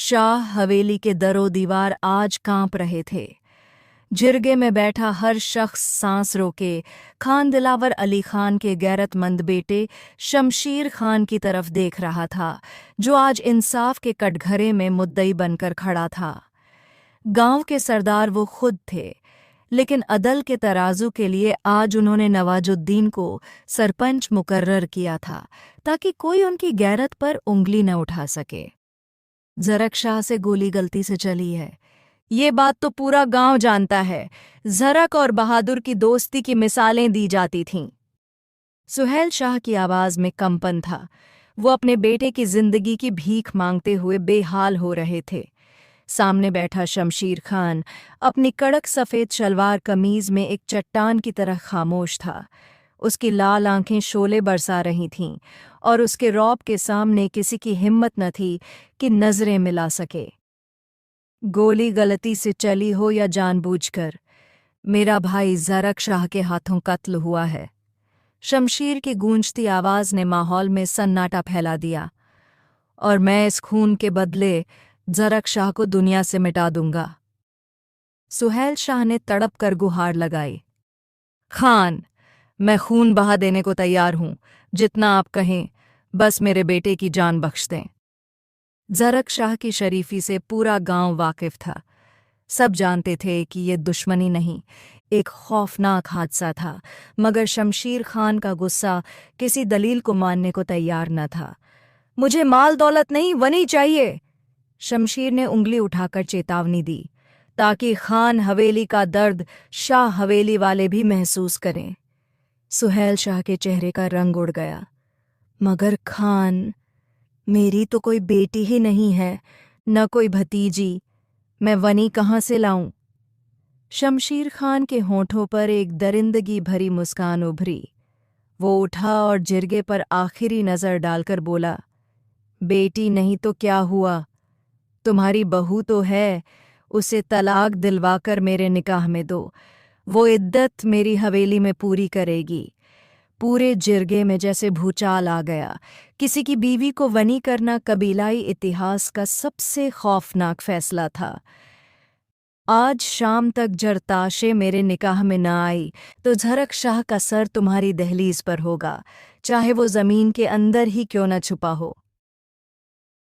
शाह हवेली के दरो दीवार आज कांप रहे थे। जिरगे में बैठा हर शख्स सांस रोके खान दिलावर अली खान के गैरतमंद बेटे शमशीर खान की तरफ देख रहा था, जो आज इंसाफ के कटघरे में मुद्दई बनकर खड़ा था। गांव के सरदार वो खुद थे, लेकिन अदल के तराजू के लिए आज उन्होंने नवाजुद्दीन को सरपंच मुकर्रर किया था, ताकि कोई उनकी गैरत पर उंगली न उठा सके। जरक शाह से गोली गलती से चली है, ये बात तो पूरा गांव जानता है। जरक और बहादुर की दोस्ती की मिसालें दी जाती थीं। सुहेल शाह की आवाज में कंपन था। वो अपने बेटे की जिंदगी की भीख मांगते हुए बेहाल हो रहे थे। सामने बैठा शमशीर खान अपनी कड़क सफ़ेद शलवार कमीज में एक चट्टान की तरह खामोश था। उसकी लाल आंखें शोले बरसा रही थीं और उसके रौब के सामने किसी की हिम्मत न थी कि नजरें मिला सके। गोली गलती से चली हो या जानबूझकर, मेरा भाई जरक शाह के हाथों कत्ल हुआ है। शमशीर की गूंजती आवाज ने माहौल में सन्नाटा फैला दिया। और मैं इस खून के बदले जरक शाह को दुनिया से मिटा दूंगा। सुहेल शाह ने तड़प कर गुहार लगाई। खान, मैं खून बहा देने को तैयार हूं, जितना आप कहें, बस मेरे बेटे की जान बख्श दें। जरक शाह की शरीफी से पूरा गांव वाकिफ था। सब जानते थे कि ये दुश्मनी नहीं, एक खौफनाक हादसा था, मगर शमशीर खान का गुस्सा किसी दलील को मानने को तैयार न था। मुझे माल दौलत नहीं, वनी चाहिए, शमशीर ने उंगली उठाकर चेतावनी दी, ताकि खान हवेली का दर्द शाह हवेली वाले भी महसूस करें। सुहेल शाह के चेहरे का रंग उड़ गया। मगर खान, मेरी तो कोई बेटी ही नहीं है, न कोई भतीजी, मैं वनी कहाँ से लाऊं? शमशीर खान के होठों पर एक दरिंदगी भरी मुस्कान उभरी। वो उठा और जिरगे पर आखिरी नज़र डालकर बोला, बेटी नहीं तो क्या हुआ, तुम्हारी बहू तो है, उसे तलाक दिलवाकर मेरे निकाह में दो, वो इद्दत मेरी हवेली में पूरी करेगी। पूरे जिरगे में जैसे भूचाल आ गया। किसी की बीवी को वनी करना कबीलाई इतिहास का सबसे खौफनाक फैसला था। आज शाम तक जरताशे मेरे निकाह में न आई तो जरक शाह का सर तुम्हारी दहलीज पर होगा, चाहे वो जमीन के अंदर ही क्यों न छुपा हो।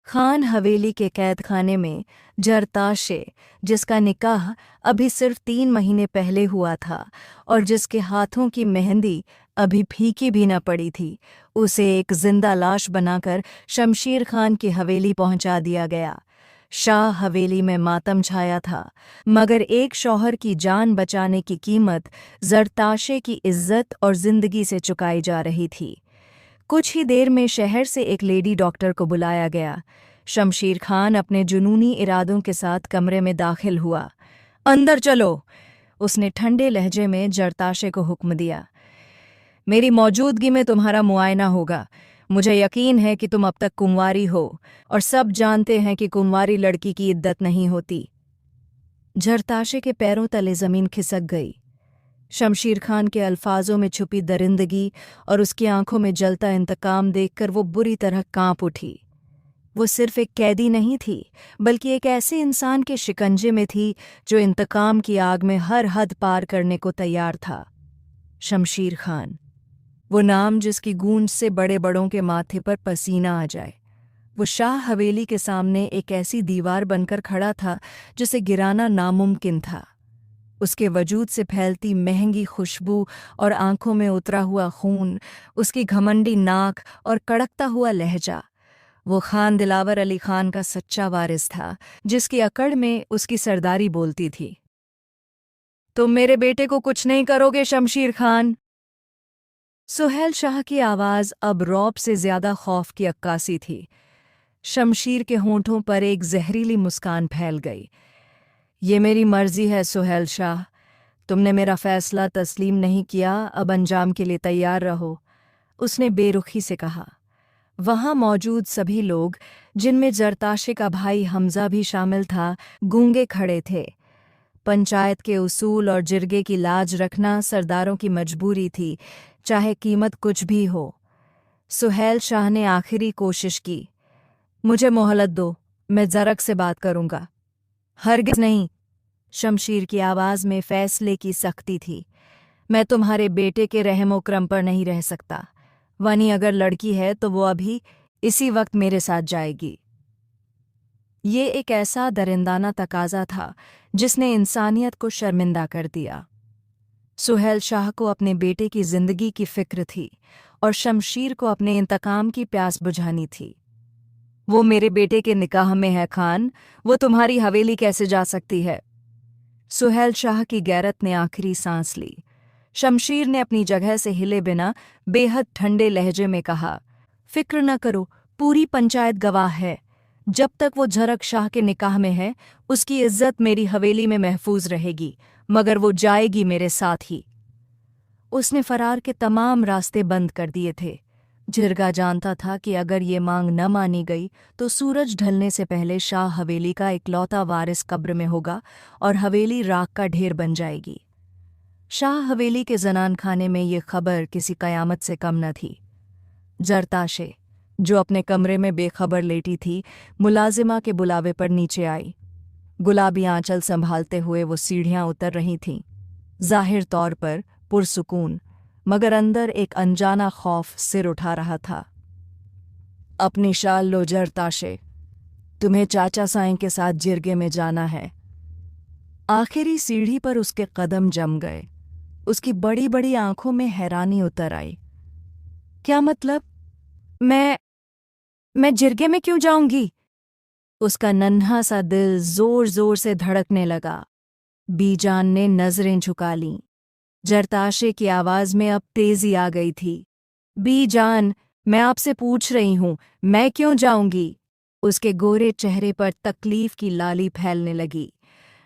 खान हवेली के कैदखाने में जरताशे, जिसका निकाह अभी सिर्फ 3 महीने पहले हुआ था और जिसके हाथों की मेहंदी अभी फीकी भी न पड़ी थी, उसे एक जिंदा लाश बनाकर शमशीर खान की हवेली पहुंचा दिया गया। शाह हवेली में मातम छाया था, मगर एक शौहर की जान बचाने की कीमत जरताशे की इज्जत और जिंदगी से चुकाई जा रही थी। कुछ ही देर में शहर से एक लेडी डॉक्टर को बुलाया गया। शमशीर खान अपने जुनूनी इरादों के साथ कमरे में दाखिल हुआ। अंदर चलो, उसने ठंडे लहजे में जरताशे को हुक्म दिया। मेरी मौजूदगी में तुम्हारा मुआयना होगा। मुझे यकीन है कि तुम अब तक कुंवारी हो, और सब जानते हैं कि कुंवारी लड़की की इद्दत नहीं होती। जरताशे के पैरों तले जमीन खिसक गई। शमशीर खान के अल्फाजों में छुपी दरिंदगी और उसकी आंखों में जलता इंतकाम देखकर वो बुरी तरह कांप उठी। वो सिर्फ एक कैदी नहीं थी, बल्कि एक ऐसे इंसान के शिकंजे में थी जो इंतकाम की आग में हर हद पार करने को तैयार था। शमशीर खान, वो नाम जिसकी गूंज से बड़े बड़ों के माथे पर पसीना आ जाए। वो शाह हवेली के सामने एक ऐसी दीवार बनकर खड़ा था जिसे गिराना नामुमकिन था। उसके वजूद से फैलती महंगी खुशबू और आंखों में उतरा हुआ खून, उसकी घमंडी नाक और कड़कता हुआ लहजा, वो खान दिलावर अली खान का सच्चा वारिस था, जिसकी अकड़ में उसकी सरदारी बोलती थी। तुम मेरे बेटे को कुछ नहीं करोगे शमशीर खान? सुहेल शाह की आवाज़ अब रौब से ज्यादा खौफ की अक्कासी थी। शमशीर के होंठों पर एक जहरीली मुस्कान फैल गई। ये मेरी मर्जी है सुहेल शाह, तुमने मेरा फैसला तस्लीम नहीं किया, अब अंजाम के लिए तैयार रहो, उसने बेरुखी से कहा। वहां मौजूद सभी लोग, जिनमें जरताशे का भाई हमजा भी शामिल था, गूंगे खड़े थे। पंचायत के उसूल और जिरगे की लाज रखना सरदारों की मजबूरी थी, चाहे कीमत कुछ भी हो। सुहेल शाह ने आखिरी कोशिश की। मुझे मोहलत दो, मैं जरक से बात करूंगा। हरगिज नहीं। शमशीर की आवाज में फैसले की सख्ती थी। मैं तुम्हारे बेटे के रहमो क्रम पर नहीं रह सकता। वनी अगर लड़की है तो वो अभी इसी वक्त मेरे साथ जाएगी। ये एक ऐसा दरिंदाना तकाजा था जिसने इंसानियत को शर्मिंदा कर दिया। सुहेल शाह को अपने बेटे की जिंदगी की फिक्र थी और शमशीर को अपने इंतकाम की प्यास बुझानी थी। वो मेरे बेटे के निकाह में है खान, वो तुम्हारी हवेली कैसे जा सकती है? सुहेल शाह की गैरत ने आखिरी सांस ली। शमशीर ने अपनी जगह से हिले बिना बेहद ठंडे लहजे में कहा, फिक्र न करो, पूरी पंचायत गवाह है। जब तक वो झरक शाह के निकाह में है उसकी इज्जत मेरी हवेली में महफूज रहेगी, मगर वो जाएगी मेरे साथ ही। उसने फरार के तमाम रास्ते बंद कर दिए थे। जिरगा जानता था कि अगर ये मांग न मानी गई तो सूरज ढलने से पहले शाह हवेली का इकलौता वारिस कब्र में होगा और हवेली राख का ढेर बन जाएगी। शाह हवेली के जनान खाने में ये खबर किसी कयामत से कम न थी। जरताशे, जो अपने कमरे में बेखबर लेटी थी, मुलाजिमा के बुलावे पर नीचे आई। गुलाबी आंचल संभालते हुए वो सीढ़ियां उतर रही थीं, जाहिर तौर पर पुरसुकून, मगर अंदर एक अनजाना खौफ सिर उठा रहा था। अपनी शाल लो जरताशे, तुम्हें चाचा साईं के साथ जिरगे में जाना है। आखिरी सीढ़ी पर उसके कदम जम गए। उसकी बड़ी बड़ी आंखों में हैरानी उतर आई। क्या मतलब? मैं जिरगे में क्यों जाऊंगी? उसका नन्हा सा दिल जोर जोर से धड़कने लगा। बीजान ने नजरें झुका लीं। जरताशे की आवाज में अब तेजी आ गई थी। बीजान, मैं आपसे पूछ रही हूं, मैं क्यों जाऊंगी? उसके गोरे चेहरे पर तकलीफ की लाली फैलने लगी।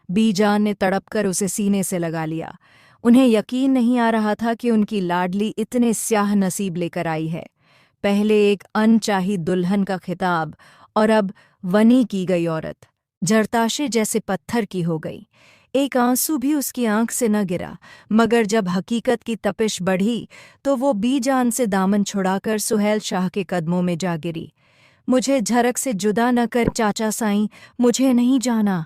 बीजान ने तड़पकर उसे सीने से लगा लिया। उन्हें यकीन नहीं आ रहा था कि उनकी लाडली इतने स्याह नसीब लेकर आई है। पहले एक अनचाही दुल्हन का खिताब और अब वनी की गई औरत। जरताशे जैसे पत्थर की हो गई। एक आंसू भी उसकी आंख से न गिरा, मगर जब हकीकत की तपिश बढ़ी तो वो बीजान से दामन छुड़ाकर सुहेल शाह के कदमों में जा गिरी। मुझे झरक से जुदा न कर चाचा साईं, मुझे नहीं जाना।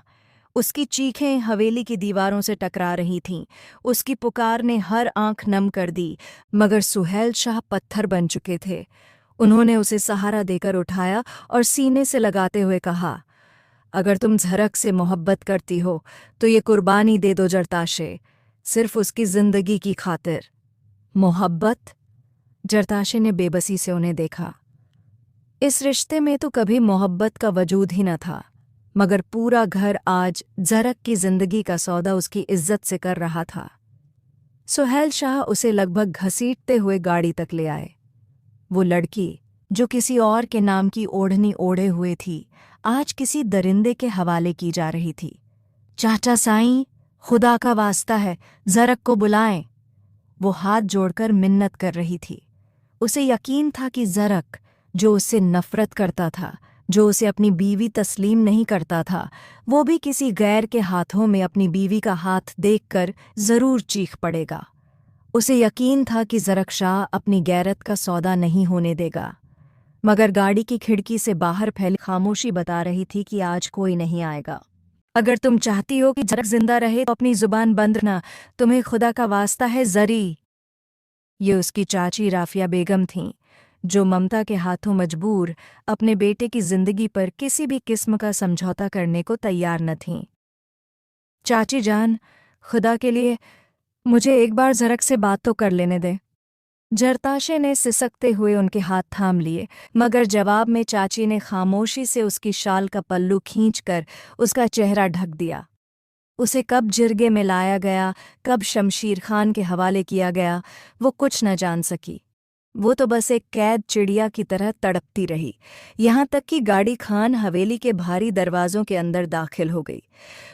उसकी चीखें हवेली की दीवारों से टकरा रही थीं। उसकी पुकार ने हर आंख नम कर दी, मगर सुहेल शाह पत्थर बन चुके थे। उन्होंने उसे सहारा देकर उठाया और सीने से लगाते हुए कहा, अगर तुम झरक से मोहब्बत करती हो तो ये कुर्बानी दे दो जरताशे, सिर्फ उसकी जिंदगी की खातिर। मोहब्बत? जरताशे ने बेबसी से उन्हें देखा। इस रिश्ते में तो कभी मोहब्बत का वजूद ही न था, मगर पूरा घर आज झरक की जिंदगी का सौदा उसकी इज्जत से कर रहा था। सुहेल शाह उसे लगभग घसीटते हुए गाड़ी तक ले आए। वो लड़की, जो किसी और के नाम की ओढ़नी ओढ़े हुए थी, आज किसी दरिंदे के हवाले की जा रही थी। चाचा साईं, खुदा का वास्ता है, झरक को बुलाएं। वो हाथ जोड़कर मिन्नत कर रही थी। उसे यकीन था कि झरक, जो उससे नफरत करता था, जो उसे अपनी बीवी तस्लीम नहीं करता था, वो भी किसी गैर के हाथों में अपनी बीवी का हाथ देखकर जरूर चीख पड़ेगा। उसे यकीन था कि झरक शाह अपनी गैरत का सौदा नहीं होने देगा, मगर गाड़ी की खिड़की से बाहर फैली खामोशी बता रही थी कि आज कोई नहीं आएगा। अगर तुम चाहती हो कि झरक जिंदा रहे तो अपनी जुबान बंद रखना, तुम्हें खुदा का वास्ता है जरी। ये उसकी चाची राफिया बेगम थीं, जो ममता के हाथों मजबूर अपने बेटे की जिंदगी पर किसी भी किस्म का समझौता करने को तैयार न थीं। चाची जान, खुदा के लिए मुझे एक बार झरक से बात तो कर लेने दे। जरताशे ने सिसकते हुए उनके हाथ थाम लिए, मगर जवाब में चाची ने खामोशी से उसकी शाल का पल्लू खींचकर उसका चेहरा ढक दिया। उसे कब जिरगे में लाया गया, कब शमशीर खान के हवाले किया गया, वो कुछ न जान सकी। वो तो बस एक कैद चिड़िया की तरह तड़पती रही, यहाँ तक कि गाड़ी खान हवेली के भारी दरवाजों के अंदर दाखिल हो गई।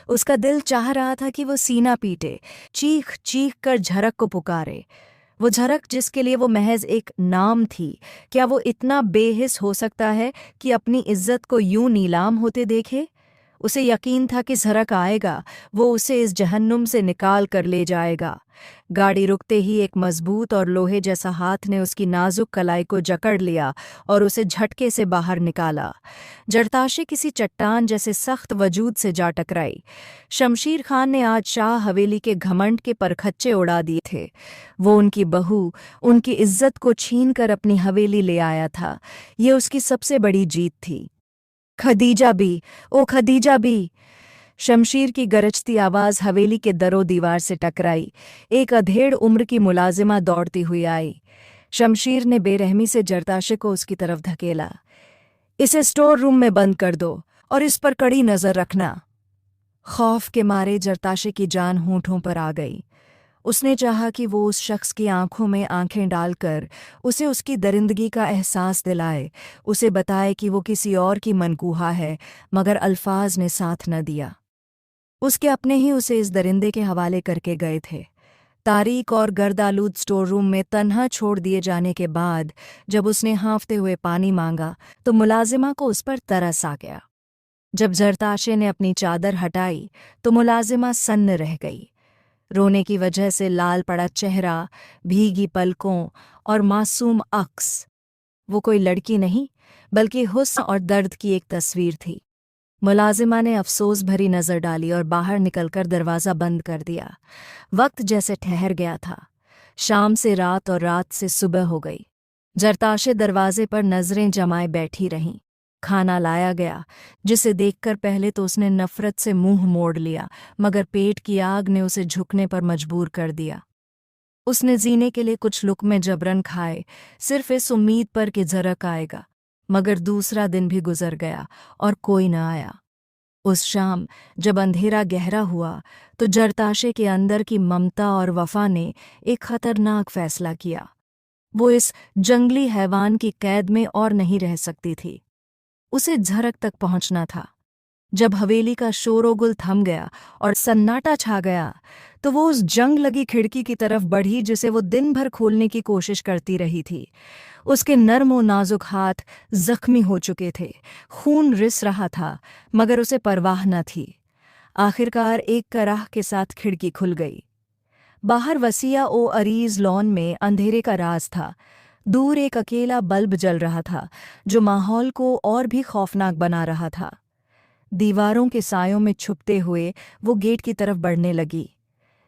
उसका दिल चाह रहा था कि वो सीना पीटे, चीख चीख कर झरक को पुकारे। वो झरक जिसके लिए वो महज एक नाम थी, क्या वो इतना बेहिस हो सकता है कि अपनी इज्जत को यूं नीलाम होते देखे? उसे यकीन था कि झरक आएगा, वो उसे इस जहन्नुम से निकाल कर ले जाएगा। गाड़ी रुकते ही एक मजबूत और लोहे जैसा हाथ ने उसकी नाजुक कलाई को जकड़ लिया और उसे झटके से बाहर निकाला। जरताशे किसी चट्टान जैसे सख्त वजूद से जा टकराई। शमशीर खान ने आज शाह हवेली के घमंड के परखच्चे उड़ा दिए थे। वो उनकी बहू, उनकी इज्जत को छीन कर अपनी हवेली ले आया था। ये उसकी सबसे बड़ी जीत थी। खदीजा भी, ओ खदीजा भी! शमशीर की गरजती आवाज़ हवेली के दरो दीवार से टकराई। एक अधेड़ उम्र की मुलाजिमा दौड़ती हुई आई। शमशीर ने बेरहमी से जरताशे को उसकी तरफ धकेला। इसे स्टोर रूम में बंद कर दो और इस पर कड़ी नज़र रखना। खौफ के मारे जरताशे की जान होंठों पर आ गई। उसने चाहा कि वो उस शख्स की आंखों में आंखें डालकर उसे उसकी दरिंदगी का एहसास दिलाए, उसे बताए कि वो किसी और की मनकूहा है, मगर अल्फाज ने साथ न दिया। उसके अपने ही उसे इस दरिंदे के हवाले करके गए थे। तारीक और गर्दालूद स्टोर रूम में तन्हा छोड़ दिए जाने के बाद जब उसने हाँफते हुए पानी मांगा तो मुलाजिमा को उस पर तरस आ गया। जब जरताशे ने अपनी चादर हटाई तो मुलाजिमा सन्न रह गई। रोने की वजह से लाल पड़ा चेहरा, भीगी पलकों और मासूम अक्स। वो कोई लड़की नहीं बल्कि हुस्न और दर्द की एक तस्वीर थी। मुलाजिमा ने अफसोस भरी नज़र डाली और बाहर निकलकर दरवाज़ा बंद कर दिया। वक्त जैसे ठहर गया था। शाम से रात और रात से सुबह हो गई। जरताशे दरवाजे पर नज़रें जमाए बैठी रहीं। खाना लाया गया, जिसे देखकर पहले तो उसने नफ़रत से मुंह मोड़ लिया, मगर पेट की आग ने उसे झुकने पर मजबूर कर दिया। उसने जीने के लिए कुछ लुक़मे जबरन खाए, सिर्फ इस उम्मीद पर कि झरक आएगा। मगर दूसरा दिन भी गुजर गया और कोई न आया। उस शाम जब अंधेरा गहरा हुआ तो जरताशे के अंदर की ममता और वफा ने एक खतरनाक फैसला किया। वो इस जंगली हैवान की कैद में और नहीं रह सकती थी। उसे झरक तक पहुंचना था। जब हवेली का शोरोगुल थम गया और सन्नाटा छा गया तो वो उस जंग लगी खिड़की की तरफ बढ़ी जिसे वो दिन भर खोलने की कोशिश करती रही थी। उसके नर्म और नाजुक हाथ जख्मी हो चुके थे, खून रिस रहा था, मगर उसे परवाह न थी। आखिरकार एक कराह के साथ खिड़की खुल गई। बाहर वसिया ओ अरीज लॉन में अंधेरे का राज था। दूर एक अकेला बल्ब जल रहा था जो माहौल को और भी खौफनाक बना रहा था। दीवारों के सायों में छुपते हुए वो गेट की तरफ बढ़ने लगी।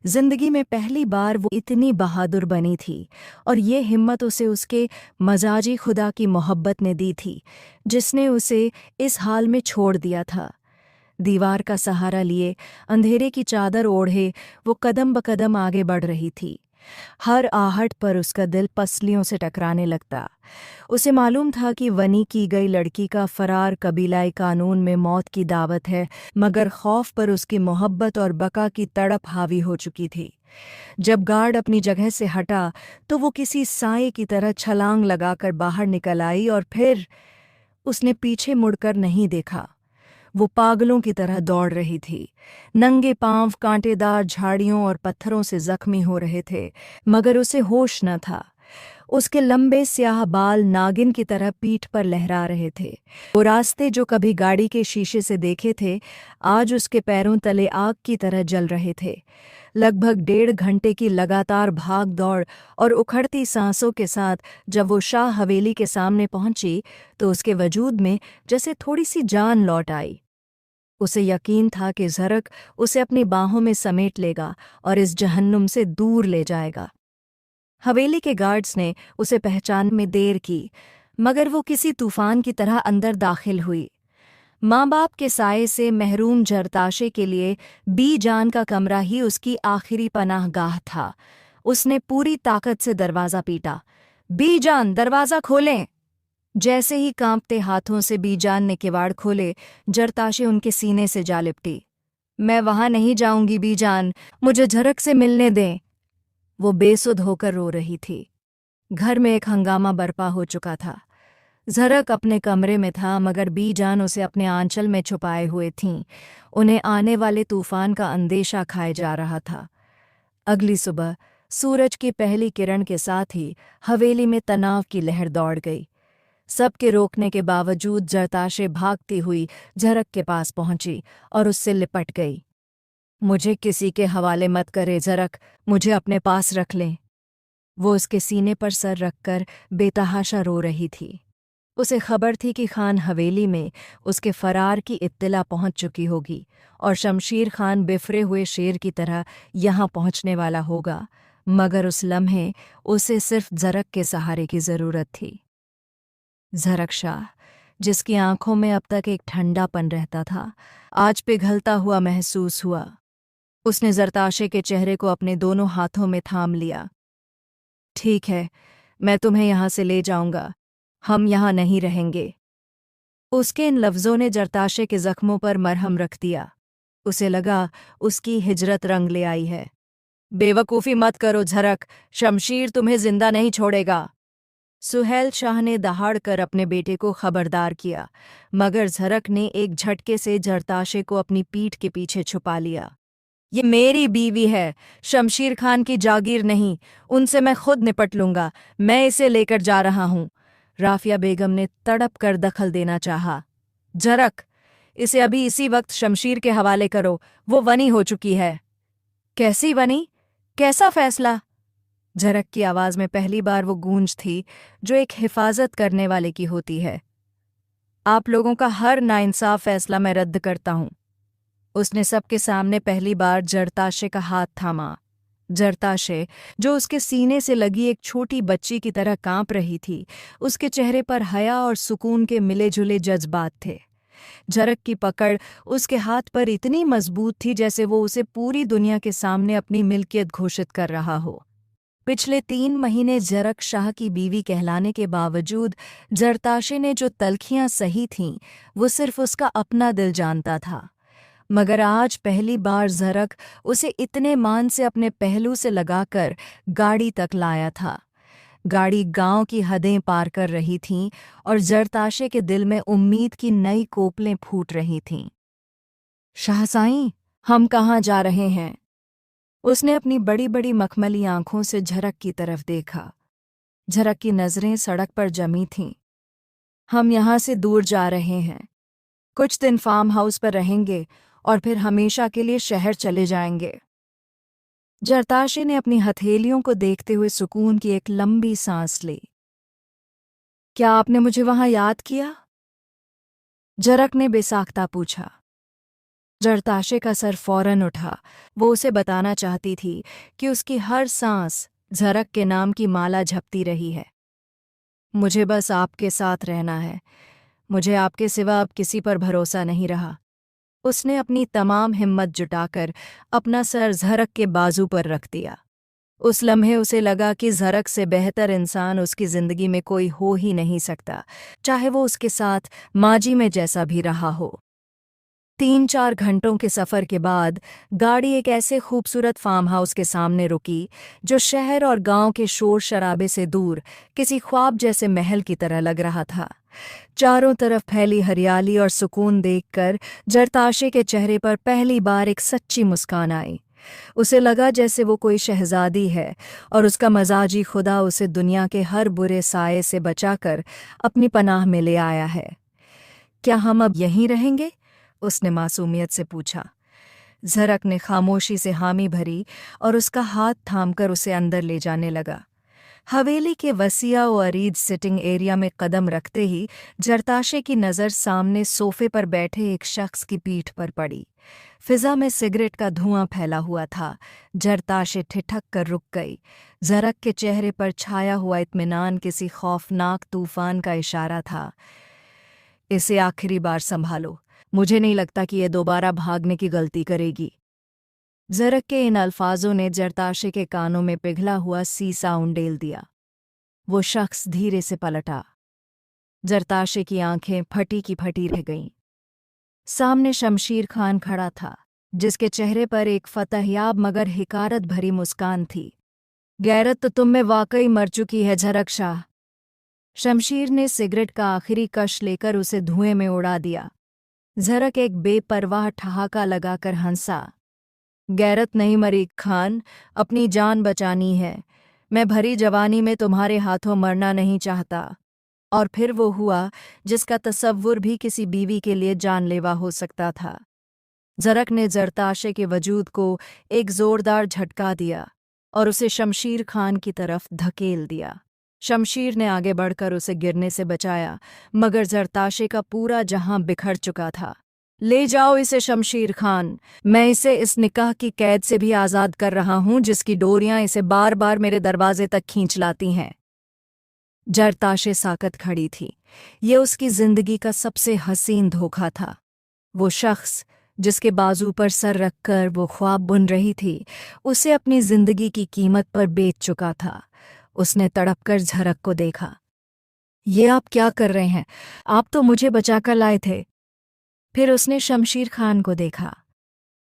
जिंदगी में पहली बार वो इतनी बहादुर बनी थी और ये हिम्मत उसे उसके मजाजी खुदा की मोहब्बत ने दी थी, जिसने उसे इस हाल में छोड़ दिया था। दीवार का सहारा लिए अंधेरे की चादर ओढ़े वो कदम बकदम आगे बढ़ रही थी। हर आहट पर उसका दिल पसलियों से टकराने लगता। उसे मालूम था कि वनी की गई लड़की का फरार कबीलाई कानून में मौत की दावत है, मगर खौफ पर उसकी मोहब्बत और बका की तड़प हावी हो चुकी थी। जब गार्ड अपनी जगह से हटा तो वो किसी साए की तरह छलांग लगाकर बाहर निकल आई और फिर उसने पीछे मुड़कर नहीं देखा। वो पागलों की तरह दौड़ रही थी। नंगे पांव कांटेदार झाड़ियों और पत्थरों से जख्मी हो रहे थे, मगर उसे होश न था। उसके लंबे स्याह बाल नागिन की तरह पीठ पर लहरा रहे थे। वो रास्ते जो कभी गाड़ी के शीशे से देखे थे, आज उसके पैरों तले आग की तरह जल रहे थे। लगभग 1.5 घंटे की लगातार भाग दौड़ और उखड़ती सांसों के साथ जब वो शाह हवेली के सामने पहुंची तो उसके वजूद में जैसे थोड़ी सी जान लौट आई। उसे यकीन था कि झरक उसे अपनी बाहों में समेट लेगा और इस जहन्नुम से दूर ले जाएगा। हवेली के गार्ड्स ने उसे पहचान में देर की, मगर वो किसी तूफान की तरह अंदर दाखिल हुई। माँ बाप के साये से महरूम जरताशे के लिए बी जान का कमरा ही उसकी आखिरी पनाहगाह था। उसने पूरी ताकत से दरवाज़ा पीटा। बी जान, दरवाज़ा खोलें! जैसे ही कांपते हाथों से बीजान ने किवाड़ खोले, जरताशे उनके सीने से जा लिपटी। मैं वहां नहीं जाऊंगी बीजान, मुझे झरक से मिलने दें। वो बेसुध होकर रो रही थी। घर में एक हंगामा बर्पा हो चुका था। झरक अपने कमरे में था, मगर बीजान उसे अपने आंचल में छुपाए हुए थीं। उन्हें आने वाले तूफान का अंदेशा खाए जा रहा था। अगली सुबह सूरज की पहली किरण के साथ ही हवेली में तनाव की लहर दौड़ गई। सबके रोकने के बावजूद जरताशे भागती हुई झरक के पास पहुंची और उससे लिपट गई। मुझे किसी के हवाले मत करे झरक, मुझे अपने पास रख लें। वो उसके सीने पर सर रखकर बेतहाशा रो रही थी। उसे खबर थी कि खान हवेली में उसके फरार की इत्तला पहुंच चुकी होगी और शमशीर खान बिफरे हुए शेर की तरह यहाँ पहुंचने वाला होगा, मगर उस लम्हे उसे सिर्फ झरक के सहारे की ज़रूरत थी। झरक शाह, जिसकी आंखों में अब तक एक ठंडापन रहता था, आज पिघलता हुआ महसूस हुआ। उसने जरताशे के चेहरे को अपने दोनों हाथों में थाम लिया। ठीक है, मैं तुम्हें यहाँ से ले जाऊंगा, हम यहाँ नहीं रहेंगे। उसके इन लफ्ज़ों ने जरताशे के जख्मों पर मरहम रख दिया। उसे लगा उसकी हिजरत रंग ले आई है। बेवकूफ़ी मत करो झरक, शमशीर तुम्हें जिंदा नहीं छोड़ेगा। सुहेल शाह ने दहाड़ कर अपने बेटे को खबरदार किया, मगर झरक ने एक झटके से जरताशे को अपनी पीठ के पीछे छुपा लिया। ये मेरी बीवी है, शमशीर खान की जागीर नहीं, उनसे मैं खुद निपट लूंगा, मैं इसे लेकर जा रहा हूं। राफिया बेगम ने तड़प कर दखल देना चाहा। झरक, इसे अभी इसी वक्त शमशीर के हवाले करो, वो वनी हो चुकी है। कैसी वनी? कैसा फैसला? झरक की आवाज में पहली बार वो गूंज थी जो एक हिफाजत करने वाले की होती है। आप लोगों का हर नाइंसाफ फैसला मैं रद्द करता हूं। उसने सबके सामने पहली बार जरताशे का हाथ थामा। जरताशे, जो उसके सीने से लगी एक छोटी बच्ची की तरह कांप रही थी, उसके चेहरे पर हया और सुकून के मिले जुले जज्बात थे। झरक की पकड़ उसके हाथ पर इतनी मजबूत थी जैसे वो उसे पूरी दुनिया के सामने अपनी मिल्कियत घोषित कर रहा हो। पिछले 3 महीने झरक शाह की बीवी कहलाने के बावजूद जरताशे ने जो तलखियां सही थीं, वो सिर्फ उसका अपना दिल जानता था। मगर आज पहली बार झरक उसे इतने मान से अपने पहलू से लगाकर गाड़ी तक लाया था। गाड़ी गांव की हदें पार कर रही थी और जरताशे के दिल में उम्मीद की नई कोपलें फूट रही थीं। शाहसाईं, हम कहाँ जा रहे हैं? उसने अपनी बड़ी बड़ी मखमली आंखों से झरक की तरफ देखा। झरक की नजरें सड़क पर जमी थीं। हम यहाँ से दूर जा रहे हैं। कुछ दिन फार्म हाउस पर रहेंगे और फिर हमेशा के लिए शहर चले जाएंगे। जरताशे ने अपनी हथेलियों को देखते हुए सुकून की एक लंबी सांस ली। क्या आपने मुझे वहां याद किया? झरक ने बेसाख्ता पूछा। जरताशे का सर फौरन उठा। वो उसे बताना चाहती थी कि उसकी हर सांस झरक के नाम की माला झपती रही है। मुझे बस आपके साथ रहना है, मुझे आपके सिवा अब किसी पर भरोसा नहीं रहा। उसने अपनी तमाम हिम्मत जुटाकर अपना सर झरक के बाजू पर रख दिया। उस लम्हे उसे लगा कि झरक से बेहतर इंसान उसकी जिंदगी में कोई हो ही नहीं सकता, चाहे वो उसके साथ माजी में जैसा भी रहा हो। 3-4 घंटों के सफ़र के बाद गाड़ी एक ऐसे खूबसूरत फार्म हाउस के सामने रुकी जो शहर और गांव के शोर शराबे से दूर किसी ख्वाब जैसे महल की तरह लग रहा था। चारों तरफ फैली हरियाली और सुकून देखकर जरताशे के चेहरे पर पहली बार एक सच्ची मुस्कान आई। उसे लगा जैसे वो कोई शहजादी है और उसका मजाजी खुदा उसे दुनिया के हर बुरे साये से बचाकर अपनी पनाह में ले आया है। क्या हम अब यहीं रहेंगे? उसने मासूमियत से पूछा। झरक ने खामोशी से हामी भरी और उसका हाथ थामकर उसे अंदर ले जाने लगा। हवेली के वसीआ व अरीज सिटिंग एरिया में कदम रखते ही जरताशे की नज़र सामने सोफे पर बैठे एक शख्स की पीठ पर पड़ी। फिजा में सिगरेट का धुआं फैला हुआ था। जरताशे ठिठक कर रुक गई। झरक के चेहरे पर छाया हुआ इत्मीनान किसी खौफनाक तूफान का इशारा था। इसे आखिरी बार संभालो, मुझे नहीं लगता कि ये दोबारा भागने की गलती करेगी। झरक के इन अल्फाजों ने जरताशे के कानों में पिघला हुआ सीसा उंडेल दिया। वो शख्स धीरे से पलटा। जरताशे की आंखें फटी की फटी रह गईं। सामने शमशीर खान खड़ा था, जिसके चेहरे पर एक फतहयाब मगर हिकारत भरी मुस्कान थी। गैरत तो तुम में वाकई मर चुकी है झरक शाह। शमशीर ने सिगरेट का आखिरी कश लेकर उसे धुएं में उड़ा दिया। झरक एक बेपरवाह ठहाका लगाकर हंसा। गैरत नहीं मरी खान, अपनी जान बचानी है। मैं भरी जवानी में तुम्हारे हाथों मरना नहीं चाहता। और फिर वो हुआ जिसका तसव्वुर भी किसी बीवी के लिए जानलेवा हो सकता था। जरक ने जरताशे के वजूद को एक जोरदार झटका दिया और उसे शमशीर खान की तरफ धकेल दिया। शमशीर ने आगे बढ़कर उसे गिरने से बचाया, मगर जरताशे का पूरा जहां बिखर चुका था। ले जाओ इसे शमशीर खान, मैं इसे इस निकाह की कैद से भी आज़ाद कर रहा हूं जिसकी डोरियां इसे बार बार मेरे दरवाजे तक खींच लाती हैं। जरताशे साकत खड़ी थी। ये उसकी जिंदगी का सबसे हसीन धोखा था। वो शख्स जिसके बाजू पर सर रखकर वो ख्वाब बुन रही थी, उसे अपनी जिंदगी की कीमत पर बेच चुका था। उसने तड़पकर झरक को देखा। ये आप क्या कर रहे हैं? आप तो मुझे बचाकर लाए थे। फिर उसने शमशीर खान को देखा।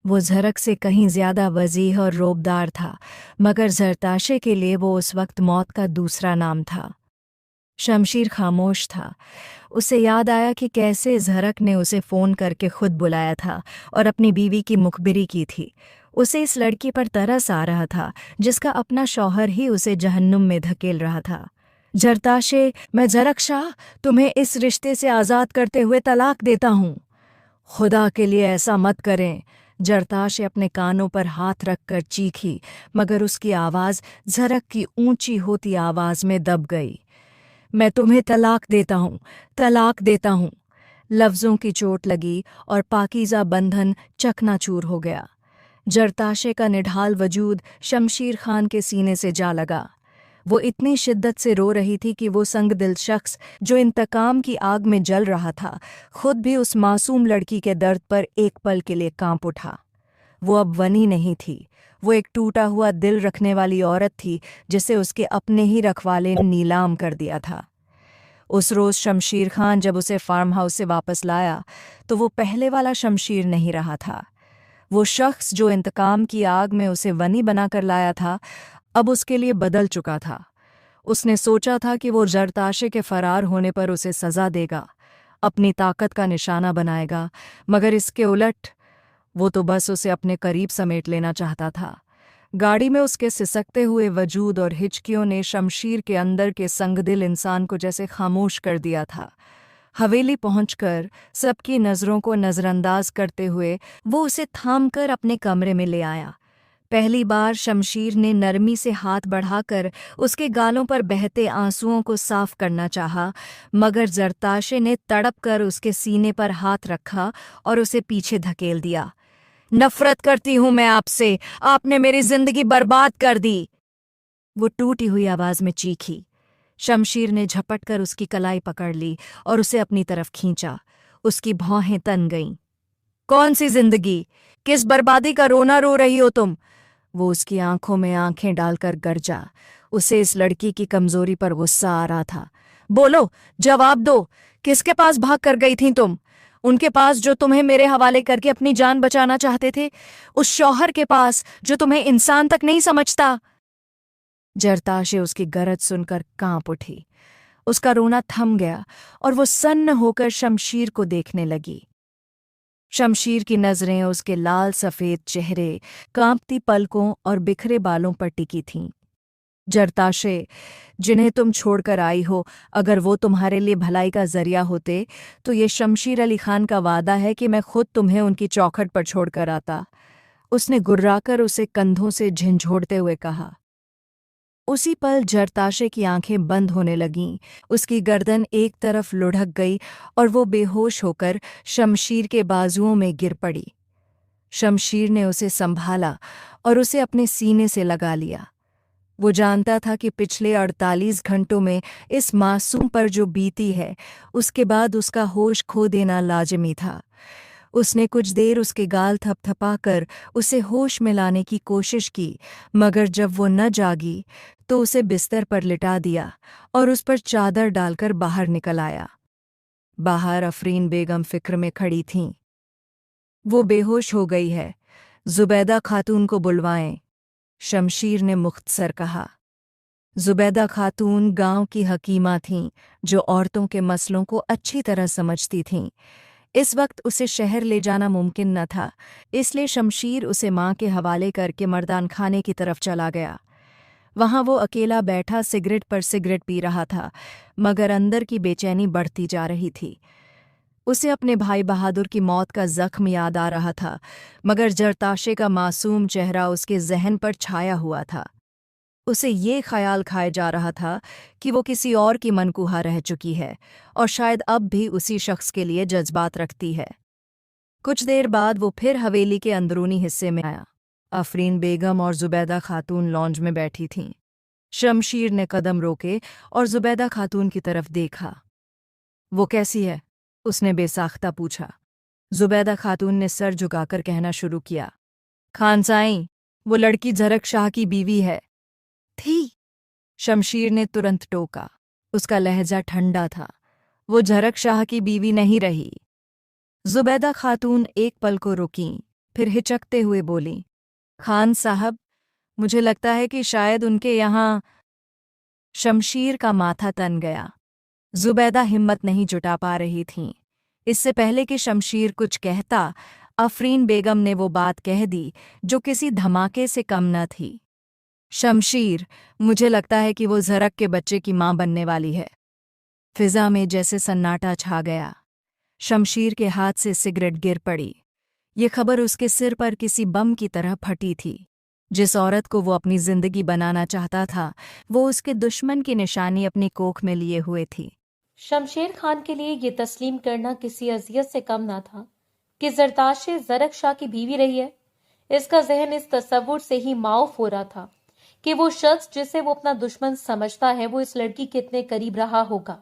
वो झरक से कहीं ज्यादा वजीह और रोबदार था, मगर जरताशे के लिए वो उस वक्त मौत का दूसरा नाम था। शमशीर खामोश था। उसे याद आया कि कैसे झरक ने उसे फ़ोन करके खुद बुलाया था और अपनी बीवी की मुखबिरी की थी। उसे इस लड़की पर तरस आ रहा था जिसका अपना शौहर ही उसे जहन्नुम में धकेल रहा था। जरताशे, मैं झरक शाह तुम्हें इस रिश्ते से आज़ाद करते हुए तलाक देता हूँ। खुदा के लिए ऐसा मत करें। जरताशे अपने कानों पर हाथ रखकर चीखी, मगर उसकी आवाज़ झरक की ऊंची होती आवाज़ में दब गई। मैं तुम्हें तलाक देता हूँ, तलाक देता हूँ। लफ्ज़ों की चोट लगी और पाकीज़ा बंधन चकनाचूर हो गया। जरताशे का निढाल वजूद शमशीर खान के सीने से जा लगा। वो इतनी शिद्दत से रो रही थी कि वो संगदिल शख्स जो इंतकाम की आग में जल रहा था, खुद भी उस मासूम लड़की के दर्द पर एक पल के लिए कांप उठा। वो अब वनी नहीं थी, वो एक टूटा हुआ दिल रखने वाली औरत थी जिसे उसके अपने ही रखवाले ने नीलाम कर दिया था। उस रोज़ शमशीर खान जब उसे फार्म हाउस से वापस लाया तो वो पहले वाला शमशीर नहीं रहा था। वो शख्स जो इंतकाम की आग में उसे वनी बनाकर लाया था, अब उसके लिए बदल चुका था। उसने सोचा था कि वो जरताशे के फरार होने पर उसे सज़ा देगा, अपनी ताकत का निशाना बनाएगा, मगर इसके उलट वो तो बस उसे अपने करीब समेट लेना चाहता था। गाड़ी में उसके सिसकते हुए वजूद और हिचकियों ने शमशीर के अंदर के संगदिल इंसान को जैसे खामोश कर दिया था। हवेली पहुंचकर सबकी नज़रों को नज़रअंदाज करते हुए वो उसे थामकर अपने कमरे में ले आया। पहली बार शमशीर ने नरमी से हाथ बढ़ाकर उसके गालों पर बहते आंसुओं को साफ करना चाहा, मगर जरताशे ने तड़प कर उसके सीने पर हाथ रखा और उसे पीछे धकेल दिया। नफरत करती हूं मैं आपसे, आपने मेरी जिंदगी बर्बाद कर दी, वो टूटी हुई आवाज में चीखी। शमशीर ने झपट कर उसकी कलाई पकड़ ली और उसे अपनी तरफ खींचा। उसकी भौहें तन गईं। कौन सी जिंदगी? किस बर्बादी का रोना रो रही हो तुम? वो उसकी आंखों में आंखें डालकर गरजा। उसे इस लड़की की कमजोरी पर गुस्सा आ रहा था। बोलो, जवाब दो, किसके पास भाग कर गई थी तुम? उनके पास जो तुम्हें मेरे हवाले करके अपनी जान बचाना चाहते थे, उस शौहर के पास जो तुम्हें इंसान तक नहीं समझता। जरताशे उसकी गरज सुनकर कांप उठी। उसका रोना थम गया और वो सन्न होकर शमशीर को देखने लगी। शमशीर की नजरें उसके लाल सफेद चेहरे, कांपती पलकों और बिखरे बालों पर टिकी थीं। जरताशे, जिन्हें तुम छोड़कर आई हो, अगर वो तुम्हारे लिए भलाई का जरिया होते तो ये शमशीर अली खान का वादा है कि मैं खुद तुम्हें उनकी चौखट पर छोड़कर आता। उसने गुर्राकर उसे कंधों से झंझोड़ते हुए कहा। उसी पल जरताशे की आंखें बंद होने लगीं, उसकी गर्दन एक तरफ लुढ़क गई और वो बेहोश होकर शमशीर के बाजुओं में गिर पड़ी। शमशीर ने उसे संभाला और उसे अपने सीने से लगा लिया। वो जानता था कि पिछले 48 घंटों में इस मासूम पर जो बीती है, उसके बाद उसका होश खो देना लाजिमी था। उसने कुछ देर उसके गाल थपथपाकर उसे होश में लाने की कोशिश की, मगर जब वो न जागी तो उसे बिस्तर पर लिटा दिया और उस पर चादर डालकर बाहर निकल आया। बाहर अफरीन बेगम फिक्र में खड़ी थीं। वो बेहोश हो गई है, जुबैदा खातून को बुलवाएं, शमशीर ने मुख्तसर कहा। जुबैदा खातून गांव की हकीमा थीं जो औरतों के मसलों को अच्छी तरह समझती थीं। इस वक्त उसे शहर ले जाना मुमकिन न था, इसलिए शमशीर उसे माँ के हवाले करके मर्दान खाने की तरफ चला गया। वहां वो अकेला बैठा सिगरेट पर सिगरेट पी रहा था, मगर अंदर की बेचैनी बढ़ती जा रही थी। उसे अपने भाई बहादुर की मौत का जख्म याद आ रहा था, मगर जरताशे का मासूम चेहरा उसके जहन पर छाया हुआ था। उसे ये ख्याल खाए जा रहा था कि वो किसी और की मनकूहा रह चुकी है और शायद अब भी उसी शख्स के लिए जज्बात रखती है। कुछ देर बाद वो फिर हवेली के अंदरूनी हिस्से में आया। अफरीन बेगम और जुबैदा खातून लॉन्ज में बैठी थीं। शमशीर ने कदम रोके और जुबैदा खातून की तरफ देखा। वो कैसी है? उसने बेसाख्ता पूछा। जुबैदा खातून ने सर झुकाकर कहना शुरू किया, खान साईं, वो लड़की झरक शाह की बीवी है। थी? शमशीर ने तुरंत टोका। उसका लहजा ठंडा था। वो झरक शाह की बीवी नहीं रही। जुबैदा खातून एक पल को रुकीं, फिर हिचकते हुए बोली, खान साहब, मुझे लगता है कि शायद उनके यहाँ। शमशीर का माथा तन गया। जुबैदा हिम्मत नहीं जुटा पा रही थीं। इससे पहले कि शमशीर कुछ कहता, अफरीन बेगम ने वो बात कह दी जो किसी धमाके से कम न थी। शमशीर, मुझे लगता है कि वो झरक के बच्चे की मां बनने वाली है। फिजा में जैसे सन्नाटा छा गया। शमशीर के हाथ से सिगरेट गिर पड़ी। ये खबर उसके सिर पर किसी बम की तरह फटी थी। जिस औरत को वो अपनी जिंदगी बनाना चाहता था, वो उसके दुश्मन की निशानी अपनी कोख में लिए हुए थी। शमशेर खान के लिए ये तस्लीम करना किसी अजियत से कम ना था कि जरताशे ज़रक शाह की बीवी रही है। इसका जहन इस तस्वुर से ही माऊफ हो रहा था कि वो शख्स जिसे वो अपना दुश्मन समझता है वो इस लड़की के इतने करीब रहा होगा।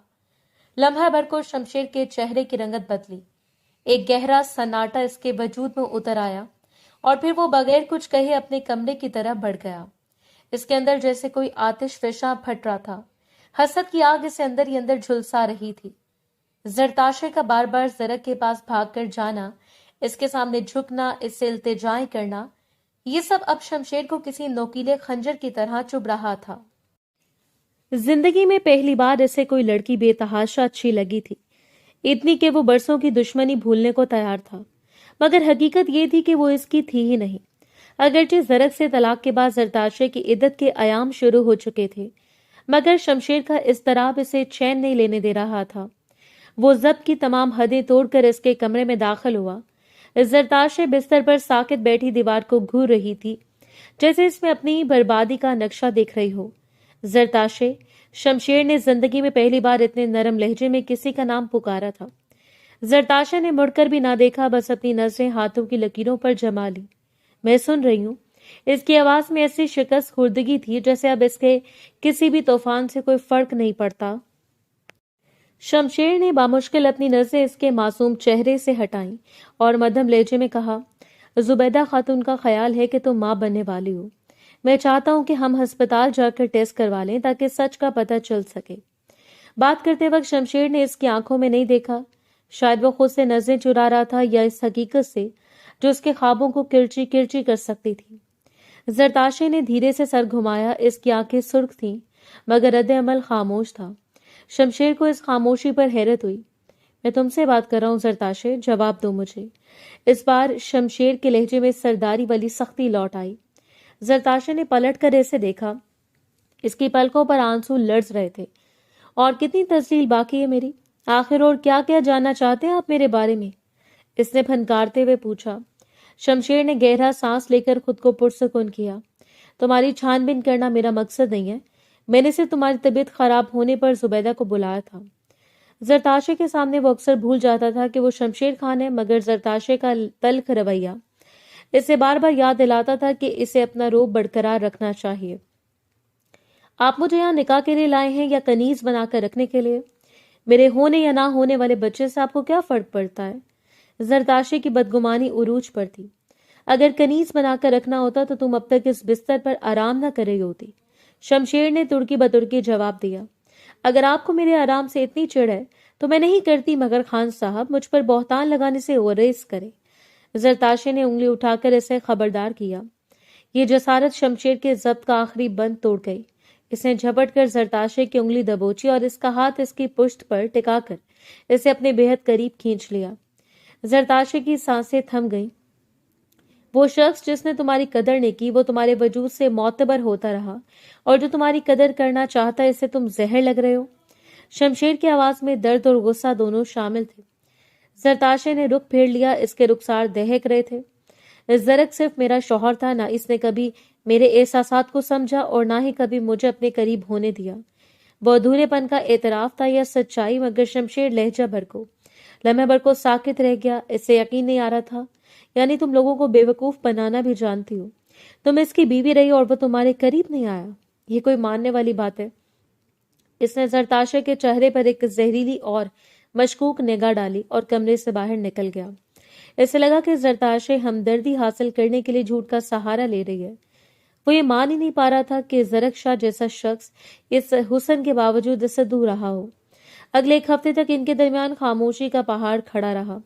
लम्हा भर को शमशेर के चेहरे की रंगत बदली। एक गहरा सन्नाटा इसके वजूद में उतर आया और फिर वो बगैर कुछ कहे अपने कमरे की तरफ बढ़ गया। इसके अंदर जैसे कोई आतिश फिशा फट रहा था। हसद की आग इसे अंदर ही अंदर झुलसा रही थी। जरताशे का बार बार जरक के पास भागकर जाना, इसके सामने झुकना, इससे इल्तिजाएं करना, ये सब अब शमशेर को किसी नोकीले खंजर की तरह चुभ रहा था। जिंदगी में पहली बार इसे कोई लड़की बेतहाशा अच्छी लगी थी, इतनी कि वो बरसों की दुश्मनी भूलने को तैयार था। मगर हकीकत ये थी कि वो इसकी थी ही नहीं। अगरचे जरक से तलाक के बाद जरताशे की इद्दत के आयाम शुरू हो चुके थे, मगर शमशेर का इज़्तिराब इसे चैन नहीं लेने दे रहा था। वो ज़ब्त की तमाम हदें तोड़कर इसके कमरे में दाखिल हुआ। जरताशे बिस्तर पर साकित बैठी दीवार को घूर रही थी, जैसे इसमें अपनी बर्बादी का नक्शा देख रही हो। जरताशे, शमशेर ने जिंदगी में पहली बार इतने नरम लहजे में किसी का नाम पुकारा था। जरताशे ने मुड़कर भी ना देखा, बस अपनी नजरें हाथों की लकीरों पर जमा ली। मैं सुन रही हूं। इसकी आवाज में ऐसी शिकस्त खुर्दगी थी जैसे अब इसके किसी भी तूफान से कोई फर्क नहीं पड़ता। शमशेर ने बामुश्किल अपनी नजरें इसके मासूम चेहरे से हटाई और मध्यम लहजे में कहा, जुबैदा खातून का ख्याल है कि तुम मां बनने वाली हो। मैं चाहता हूं कि हम अस्पताल जाकर टेस्ट करवा लें ताकि सच का पता चल सके। बात करते वक्त शमशेर ने इसकी आंखों में नहीं देखा। शायद वो खुद से नजरें चुरा रहा था या इस हकीकत से जो उसके ख्वाबों को किरची किरची कर सकती थी। जरताशे ने धीरे से सर घुमाया। इसकी आंखें सुर्ख थीं, मगर रद्द अमल खामोश था। शमशेर को इस खामोशी पर हैरत हुई। मैं तुमसे बात कर रहा हूं जरताशे, जवाब दो मुझे। इस बार शमशेर के लहजे में सरदारी वाली सख्ती लौट आई। जरताशे ने पलट कर इसे देखा। इसकी पलकों पर आंसू लर्ज रहे थे। और कितनी तस्लील बाकी है मेरी? आखिर और क्या क्या जानना चाहते हैं आप मेरे बारे में? इसने फनकारते हुए पूछा। शमशेर ने गहरा सांस लेकर खुद को पुरसुकून किया। तुम्हारी छानबीन करना मेरा मकसद नहीं है। मैंने सिर्फ तुम्हारी तबीयत खराब होने पर जुबैदा को बुलाया था। जरताशे के सामने वो अक्सर भूल जाता था कि वो शमशेर खान है, मगर जरताशे का तल्ख रवैया इसे बार बार याद दिलाता था कि इसे अपना रूप बरकरार रखना चाहिए। आप मुझे यहाँ निकाह के लिए लाए हैं या कनीज बनाकर रखने के लिए? मेरे होने या ना होने वाले बच्चे से आपको क्या फर्क पड़ता है? जरताशे की बदगुमानी उरूज पर थी। अगर कनीज बनाकर रखना होता तो तुम अब तक इस बिस्तर पर आराम न कर रही होती। शमशेर ने तुड़की बतुड़की जवाब दिया। अगर आपको मेरे आराम से इतनी चिढ़ है तो मैं नहीं करती, मगर खान साहब मुझ पर बहतान लगाने से ओरेस करे। जरताशे ने उंगली उठाकर इसे खबरदार किया। ये जसारत शमशेर के जब्त का आखिरी बंद तोड़ गई। इसने झपट कर जरताशे की उंगली दबोची और इसका हाथ इसकी पुश्त पर टिकाकर इसे अपने बेहद करीब खींच लिया। जरताशे की सांसें थम गईं। वो शख्स जिसने तुम्हारी कदर नहीं की वो तुम्हारे वजूद से मोतबर होता रहा, और जो तुम्हारी कदर करना चाहता है इससे तुम जहर लग रहे हो। शमशेर की आवाज में दर्द और गुस्सा दोनों शामिल थे। जरताशे ने रुख फेर लिया। इसके रुखसार दहक रहे थे। जरक सिर्फ मेरा शौहर था, ना इसने कभी मेरे एहसासात को समझा और ना ही कभी मुझे अपने करीब होने दिया। वो अधूरेपन का एतराफ था या सच्चाई, मगर शमशेर लहजा भर को लम्हे भर को साकित रह गया। इससे यकीन नहीं आ रहा था। यानी तुम लोगों को बेवकूफ बनाना भी जानती हो। तुम इसकी बीवी रही और वो तुम्हारे करीब नहीं आया। ये कोई मानने वाली बात है? इसने जरताशे के चेहरे पर एक जहरीली और मशकूक निगाह डाली और कमरे से बाहर निकल गया। इसे लगा कि जरताशे हमदर्दी हासिल करने के लिए झूठ का सहारा ले रही है। वो ये मान ही नहीं पा रहा था कि जरक शाह जैसा शख्स इस हुस्न के बावजूद इससे दूर रहा हो। अगले एक हफ्ते तक इनके दरमियान खामोशी का पहाड़ खड़ा रहा।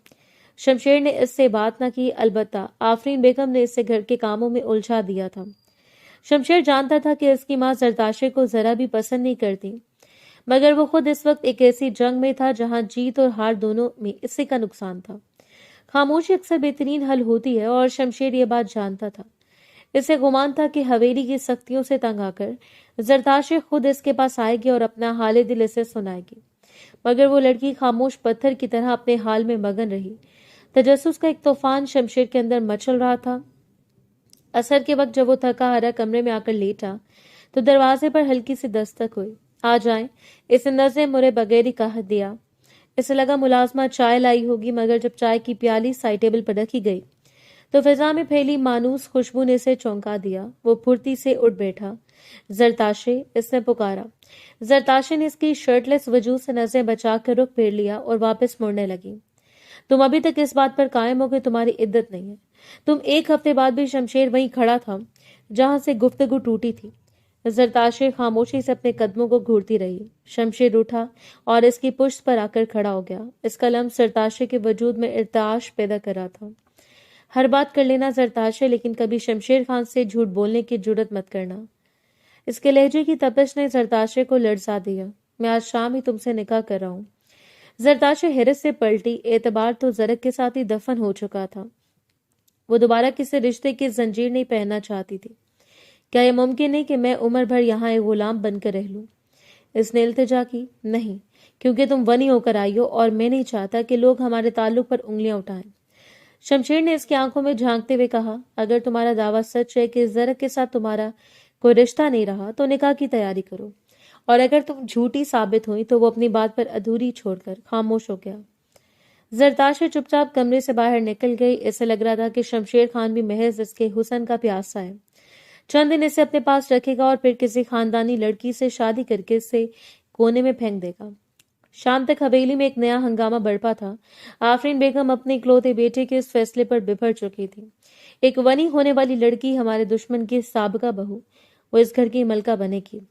शमशेर ने इससे बात न की, अलबत्ता आफरीन बेगम ने इसे घर के कामों में उलझा दिया था। शमशेर जानता था कि इसकी मां जरताशे को जरा भी पसंद नहीं करती, मगर वो खुद इस वक्त एक ऐसी जंग में था जहां जीत और हार दोनों में इसी का नुकसान था। खामोशी अक्सर बेहतरीन हल होती है और शमशेर ये बात जानता था। इसे गुमान था कि हवेली की सख्तियों से तंग आकर जरताशे खुद इसके पास आएगी और अपना हाले दिल इसे सुनाएगी, मगर वो लड़की खामोश पत्थर की तरह अपने हाल में मगन रही। तजस्सुस का एक तूफान शमशेर के अंदर मचल रहा था। असर के वक्त जब वो थका हारा कमरे में आकर लेटा तो दरवाजे पर हल्की सी दस्तक हुई। आ जाएं, इसे नजरे मुरे बगैर ही कहा दिया। इसे लगा मुलाजमा चाय लाई होगी, मगर जब चाय की प्याली साइड टेबल पर रखी गई तो फिजा में फैली मानूस खुशबू ने इसे चौंका दिया। वो फुर्ती से उठ बैठा। जरताशे, इसने पुकारा। जरताशे ने इसकी शर्टलेस वजूद से नजरें बचाकर रुख फेर लिया और वापस मुड़ने लगी। तुम अभी तक इस बात पर कायम हो कि तुम्हारी इद्दत नहीं है। तुम एक हफ्ते बाद भी शमशेर वहीं खड़ा था जहां से गुफ्तगू टूटी थी। जरताशे खामोशी से अपने कदमों को घूरती रही। शमशेर उठा और इसकी पुश्त पर आकर खड़ा हो गया। इसका लम्स जरताशे के वजूद में इर्ताश पैदा कर रहा था। हर बात कर लेना जरताशे, लेकिन कभी शमशेर खान से झूठ बोलने की जुर्रत मत करना। इसके लहजे की तपिश ने जरताशे को लड़सा दिया। मैं आज शाम ही तुमसे निकाह कर रहा हूं। जरताशे हैरत से पलटी। एतबार तो जरक के साथ ही दफन हो चुका था। वो दोबारा किसी रिश्ते की जंजीर नहीं पहनना चाहती थी। क्या यह मुमकिन है कि मैं उम्र भर यहाँ एक गुलाम बनकर रह लूं? इसने इल्तिजा की। नहीं, क्योंकि तुम वनी होकर आई हो और मैं नहीं चाहता कि लोग हमारे ताल्लुक पर उंगलियां उठाएं। शमशेर ने इसकी आंखों में झांकते हुए कहा, अगर तुम्हारा दावा सच है कि जरक के साथ तुम्हारा कोई रिश्ता नहीं रहा तो निकाह की तैयारी करो, और अगर तुम झूठी साबित हुई तो वो अपनी बात पर अधूरी छोड़कर खामोश हो गया। जरताशे चुपचाप कमरे से बाहर निकल गई। इसे लग रहा था कि शमशेर खान भी महज इसके हुस्न का प्यासा है। चंद दिन इसे अपने पास रखेगा और फिर किसी खानदानी लड़की से शादी करके इसे कोने में फेंक देगा। शाम तक हवेली में एक नया हंगामा बरपा था। आफरीन बेगम अपने इकलौते बेटे के इस फैसले पर बिफर चुकी थी। एक वनी होने वाली लड़की, हमारे दुश्मन की साबका बहू, वो इस घर की मलका बनेगी।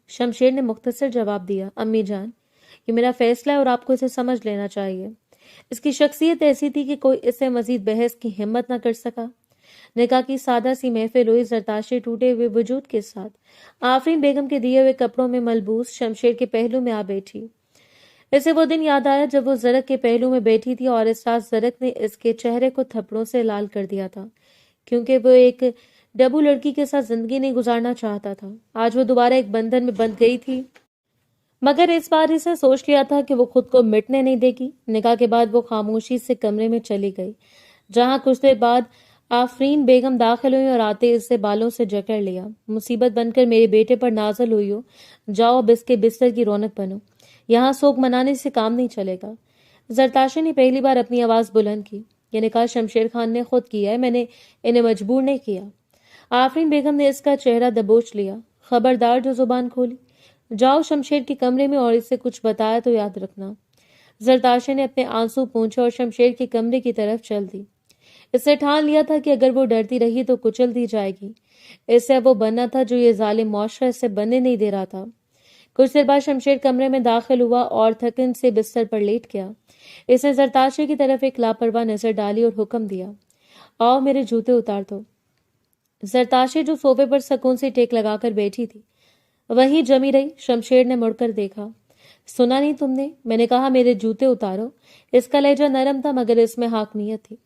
शमशेर ने मुख्तसर जवाब दिया, अम्मी जान, ये मेरा फैसला है और आपको इसे समझ लेना चाहिए। इसकी शख्सियत ऐसी थी कि कोई इससे मजीद बहस की हिम्मत न कर सका। निकाह की सादा सी महफिल हुई। जरताशे टूटे हुए वजूद के साथ आफरीन बेगम के दिए हुए कपड़ों में मलबूस शमशेर के पहलू में आ बैठी। इसे वो दिन याद आया जब वो जरक के पहलू में बैठी थी और इस रात जरक ने इसके चेहरे को थप्पड़ों से लाल कर दिया था, क्योंकि वो एक डबू लड़की के साथ जिंदगी नहीं गुजारना चाहता था। आज वो दोबारा एक बंधन में बंध गई थी, मगर इस बार इसे सोच लिया था कि वो खुद को मिटने नहीं देगी। निकाह के बाद वो खामोशी से कमरे में चली गई, जहां कुछ देर बाद आफरीन बेगम दाखिल हुई और आते इससे बालों से जकड़ लिया। मुसीबत बनकर मेरे बेटे पर नाजल हुई हो, जाओ अब इसके बिस्तर की रौनक बनो। यहाँ शोक मनाने से काम नहीं चलेगा। जरताशे ने पहली बार अपनी आवाज बुलंद की। यह निकाह शमशेर खान ने खुद किया है, मैंने इन्हें मजबूर नहीं किया। आफरीन बेगम ने इसका चेहरा दबोच लिया। खबरदार जो जुबान खोली। जाओ शमशेर के कमरे में और इससे कुछ बताया तो याद रखना। जरताशे ने अपने आंसू पोंछे और शमशेर के कमरे की तरफ चल दी। इसने ठान लिया था कि अगर वो डरती रही तो कुचल दी जाएगी। इससे वो बनना था जो ये जालिम मौशरा इसे बनने नहीं दे रहा था। कुछ देर बाद शमशेर कमरे में दाखिल हुआ और थकन से बिस्तर पर लेट गया। इसने जरताशे की तरफ एक लापरवाह नजर डाली और हुक्म दिया, आओ मेरे जूते उतार दो। जरताशे जो सोफे पर सुकून से टेक लगाकर बैठी थी वहीं जमी रही। शमशेर ने मुड़कर देखा। सुना नहीं तुमने? मैंने कहा मेरे जूते उतारो। इसका लहजा नरम था, मगर इसमें हाकमियत थी।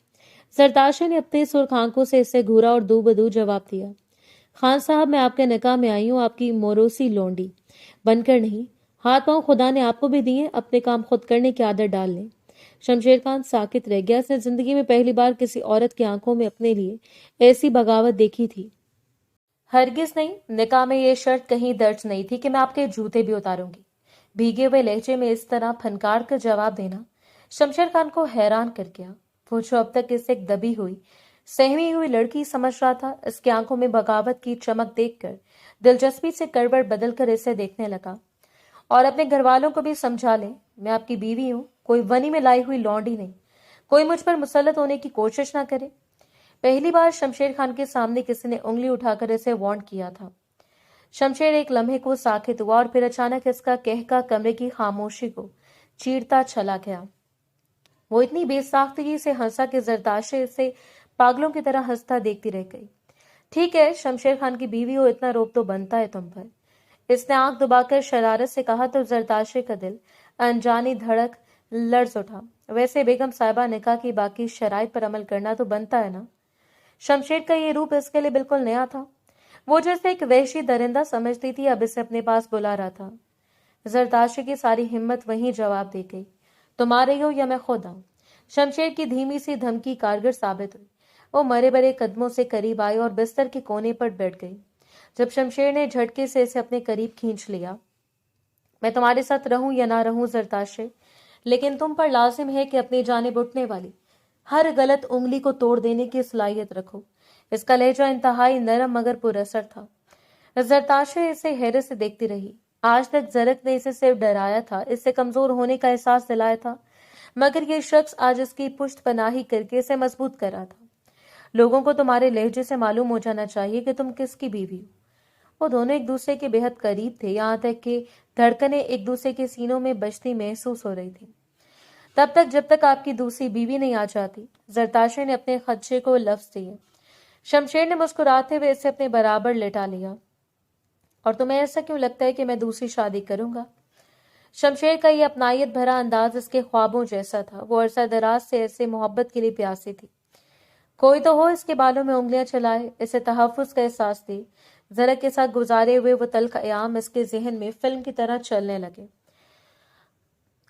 जरताशे ने अपने सुर्ख आंखों से इससे घूरा और दो बदू जवाब दिया। खान साहब, मैं आपके निकाह में आई हूँ, आपकी मोरोसी लोंडी बनकर नहीं। हाथ पांव खुदा ने आपको भी दिए, अपने काम खुद करने की आदत डाल लें। शमशेर खान साकित रह गया। उसने जिंदगी में पहली बार किसी औरत की आंखों में अपने लिए ऐसी बगावत देखी थी। हरगिज नहीं, निकाह में ये शर्त कहीं दर्ज नहीं थी कि मैं आपके जूते भी उतारूंगी। भीगे हुए लहजे में इस तरह फनकार कर जवाब देना शमशेर खान को हैरान कर गया। वो जो अब तक इसे एक दबी हुई सहमी हुई लड़की समझ रहा था, इसकी आंखों में बगावत की चमक देखकर दिलचस्पी से करवट बदलकर इसे देखने लगा। और अपने घर वालों को भी समझा ले, मैं आपकी बीवी हूं, कोई वनी में लाई हुई लौंडी नहीं। कोई मुझ पर मुसल्लत होने की कोशिश ना करे। पहली बार शमशेर खान के सामने किसी ने उंगली उठाकर इसे वार्न किया था। शमशेर एक लम्हे को साकित हुआ और फिर अचानक इसका कहका कमरे की खामोशी को चीरता चला गया। वो इतनी बेसाख्तगी से हंसा कि जरताशे इसे पागलों की तरह हंसता देखती रह गई। ठीक है, शमशेर खान की बीवी हो, इतना रोब तो बनता है तुम पर। इसने आंख दबाकर शरारत से कहा तो जरताशे का दिल अनजानी धड़क लर्ज उठा। वैसे बेगम साहिबा निकाह की बाकी शराइत पर अमल करना तो बनता है ना। शमशेर का ये रूप इसके लिए बिल्कुल नया था। वो जैसे एक वहशी दरिंदा समझती थी, अब इसे अपने पास बुला रहा था। जरताशे की सारी हिम्मत वहीं जवाब दे गई, तुम आ रही हो या मैं खुद आऊं। शमशेर की धीमी सी धमकी कारगर साबित हुई। वो मरे बरे कदमों से करीब आई और बिस्तर के कोने पर बैठ गई। जब शमशेर ने झटके से इसे अपने करीब खींच लिया, मैं तुम्हारे साथ रहूं या ना रहूं जरताशे, लेकिन तुम पर लाजिम है कि अपनी जानिब उठने वाली हर गलत उंगली को तोड़ देने की सलाहियत रखो। इसका लहजा इंतहाई नरम मगर पुरअसर था। जरताशे इसे हैरत से देखती रही। आज तक जरक ने इसे सिर्फ डराया था, इससे कमजोर होने का एहसास दिलाया था, मगर ये शख्स आज इसकी पुष्ट पनाही करके इसे मजबूत कर रहा था। लोगों को तुम्हारे लहजे से मालूम हो जाना चाहिए कि तुम किसकी बीवी हो। वो दोनों एक दूसरे के बेहद करीब थे, यहाँ तक कि धड़कनें एक दूसरे के सीनों में बजती महसूस हो रही थी। तब तक जब तक आपकी दूसरी बीवी नहीं आ जाती। जरताशे ने अपने खदशे को लफ्ज दिए। शमशेर ने मुस्कुराते हुए इसे अपने बराबर लेटा लिया। और तुम्हें ऐसा क्यों लगता है कि मैं दूसरी शादी करूंगा? शमशेर का यह अपनायत भरा अंदाज इसके ख्वाबों जैसा था। वो अरसा दराज से ऐसे मोहब्बत के लिए प्यासी थी। कोई तो हो इसके बालों में उंगलियां चलाए, इसे तहफ्फुज का एहसास दे। जरक के साथ गुजारे हुए वो तल्ख अयाम इसके जहन में फिल्म की तरह चलने लगे।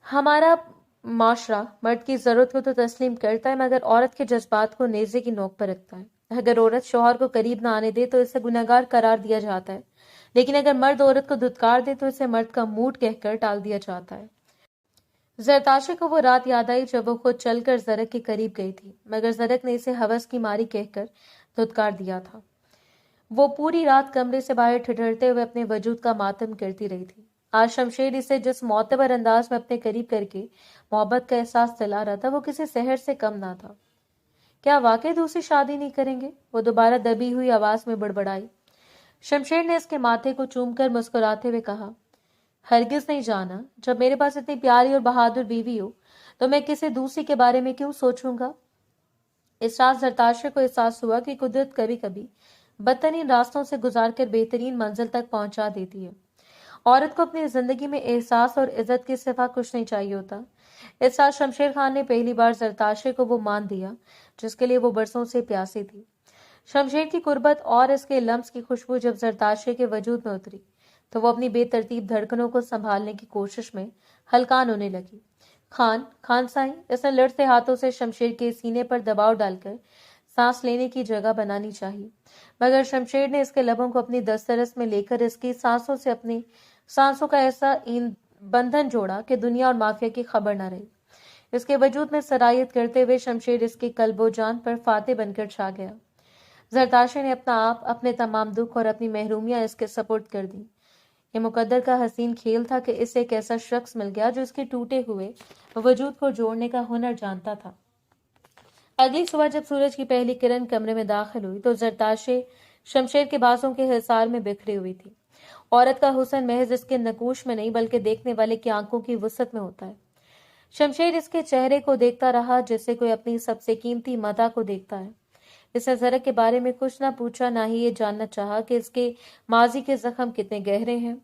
हमारा माशरा मर्द की जरूरत को तो तस्लीम करता है, मगर औरत के जज्बात को नेज़े की नोक पर रखता है। अगर औरत शौहर को करीब ना आने दे तो इसे गुनहगार करार दिया जाता है, लेकिन अगर मर्द औरत को धुतकार दे तो इसे मर्द का मूड कहकर टाल दिया जाता है। जरताशे को वो रात याद आई जब वो खुद चलकर जरक के करीब गई थी, मगर जरक ने इसे हवस की मारी कहकर धुतकार दिया था। वो पूरी रात कमरे से बाहर ठिठुरते हुए अपने वजूद का मातम करती रही थी। आज शमशेर इसे जिस मोतबर अंदाज में अपने करीब करके मोहब्बत का एहसास दिला रहा था, वो किसी सहर से कम ना था। क्या वाकई दूसरी शादी नहीं करेंगे? वो दोबारा दबी हुई आवाज में बड़बड़ाई। शमशेर ने इसके माथे को चूमकर मुस्कुराते हुए कहा, हरगिज नहीं जाना। जब मेरे पास इतनी प्यारी और बहादुर बीवी हो तो मैं किसी दूसरी के बारे में क्यों सोचूंगा? इस रात जरताशे को एहसास हुआ कि कुदरत कभी कभी बदतरीन रास्तों से गुजारकर बेहतरीन मंजिल तक पहुंचा देती है। औरत को अपनी जिंदगी में एहसास और इज्जत के सिवा कुछ नहीं चाहिए होता। इस रात शमशेर खान ने पहली बार जरताशे को वो मान दिया जिसके लिए वो बरसों से प्यासी थी। शमशेर की कुर्बत और इसके लम्स की खुशबू जब जरताशे के वजूद में उतरी तो वो अपनी बेतरतीब धड़कनों को संभालने की कोशिश में हलकान होने लगी। खान साईं, इसने लड़ते हाथों से शमशेर के सीने पर दबाव डालकर सांस लेने की जगह बनानी चाहिए, मगर शमशेर ने इसके लबों को अपनी दस्तरस में लेकर इसकी सांसों से अपनी सांसों का ऐसा बंधन जोड़ा कि दुनिया और माफिया की खबर न रही। इसके वजूद में सरायत करते हुए शमशेर इसके कल्बो जान पर फाते बनकर छा गया। जरताशे ने अपना आप, अपने तमाम दुख और अपनी महरूमियां इसके सपुर्द कर दी। ये मुकद्दर का हसीन खेल था कि इसे एक ऐसा शख्स मिल गया जो इसके टूटे हुए वजूद को जोड़ने का हुनर जानता था। अगली सुबह जब सूरज की पहली किरण कमरे में दाखिल हुई तो जरताशे शमशेर के बाजों के हिसार में बिखरी हुई थी। औरत का हुस्न महज इसके नकूश में नहीं बल्कि देखने वाले की आंखों की वुसअत में होता है। शमशेर इसके चेहरे को देखता रहा जैसे कोई अपनी सबसे कीमती मता को देखता है। इसने जरक के बारे में कुछ ना पूछा, ना ही ये जानना चाहा कि इसके माजी के जख्म कितने गहरे हैं।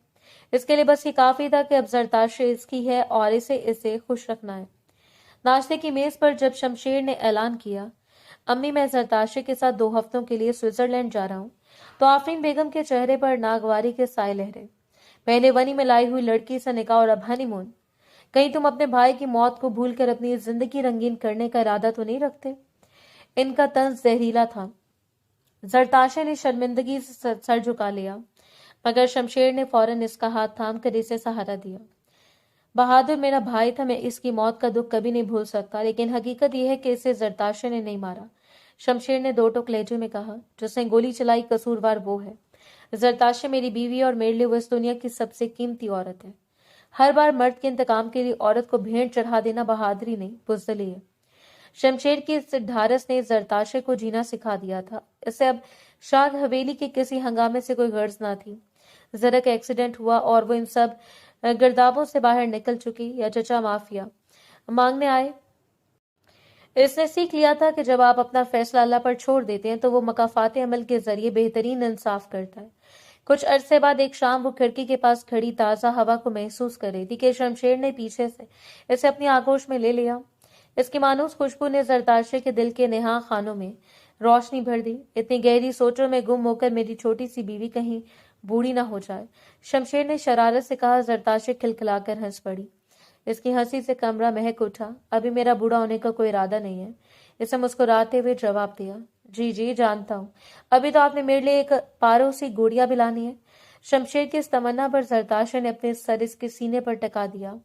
इसके लिए बस ये काफी था कि अब जरताशे इसकी है और इसे खुश रखना है। नाश्ते की मेज पर जब शमशेर ने ऐलान किया, अम्मी, मैं जरताशे के साथ 2 हफ्तों के लिए स्विट्जरलैंड जा रहा हूँ। तो आफरीन बेगम के चेहरे पर नागवारी के साए लहरे। पहले वनी में लाई हुई लड़की से निकाह और अब हनीमून। कहीं तुम अपने भाई की मौत को भूलकर अपनी जिंदगी रंगीन करने का इरादा तो नहीं रखते? इनका तंज जहरीला था। जरताशे ने शर्मिंदगी से सर झुका लिया, मगर शमशेर ने फौरन इसका हाथ थाम कर इसे सहारा दिया। बहादुर मेरा भाई था, मैं इसकी मौत का दुख कभी नहीं भूल सकता, लेकिन हकीकत यह है कि इसे जरताशे ने नहीं मारा। शमशेर ने 2 टोक लहजे में कहा, जिसने गोली चलाई कसूरवार वो है। जरताशे मेरी बीवी और मेरे लिए वो इस दुनिया की सबसे कीमती औरत है। हर बार मर्द के इंतकाम के लिए औरत को भेंट चढ़ा देना बहादुरी नहीं, बुज़दिली है। शमशेर की इस ढारस ने जरताशे को जीना सिखा दिया था। इसे अब शाद हवेली के किसी हंगामे से कोई गर्ज ना थी। जरा का एक्सीडेंट हुआ और वो इन सब गिरदाबों से बाहर निकल चुकी, या चचा माफिया मांगने आए। इसने सीख लिया था कि जब आप अपना फैसला अल्लाह पर छोड़ देते हैं तो वो मकाफात अमल के जरिए बेहतरीन इंसाफ करता है। कुछ अरसे बाद एक शाम वो खिड़की के पास खड़ी ताज़ा हवा को महसूस कर रही थी कि शमशेर ने पीछे से इसे अपनी आगोश में ले लिया। इसकी मानूस खुशबू ने जरताशे के दिल के नेहा खानों में रोशनी भर दी। इतनी गहरी सोचों में गुम होकर मेरी छोटी सी बीवी कहीं बूढ़ी ना हो जाए, शमशेर ने शरारत से कहा। जरताशे खिलखिलाकर हंस पड़ी। इसकी हंसी से कमरा महक उठा। अभी मेरा बूढ़ा होने का कोई इरादा नहीं है, इसे मुस्कुराते हुए जवाब दिया। जी जी जानता हूँ, अभी तो आपने मेरे लिए एक पारो सी गुड़िया भी लानी है। शमशेर की इस तमन्ना पर जरताशे ने अपने सर इसके सीने पर टका दिया।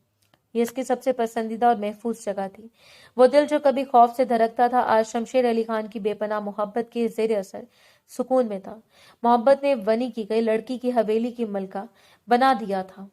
ये इसकी सबसे पसंदीदा और महफूज जगह थी। वो दिल जो कभी खौफ से धड़कता था, आज शमशेर अली खान की बेपनाह मोहब्बत के जेर असर सुकून में था। मोहब्बत ने वनी की गई लड़की की हवेली की मलका बना दिया था।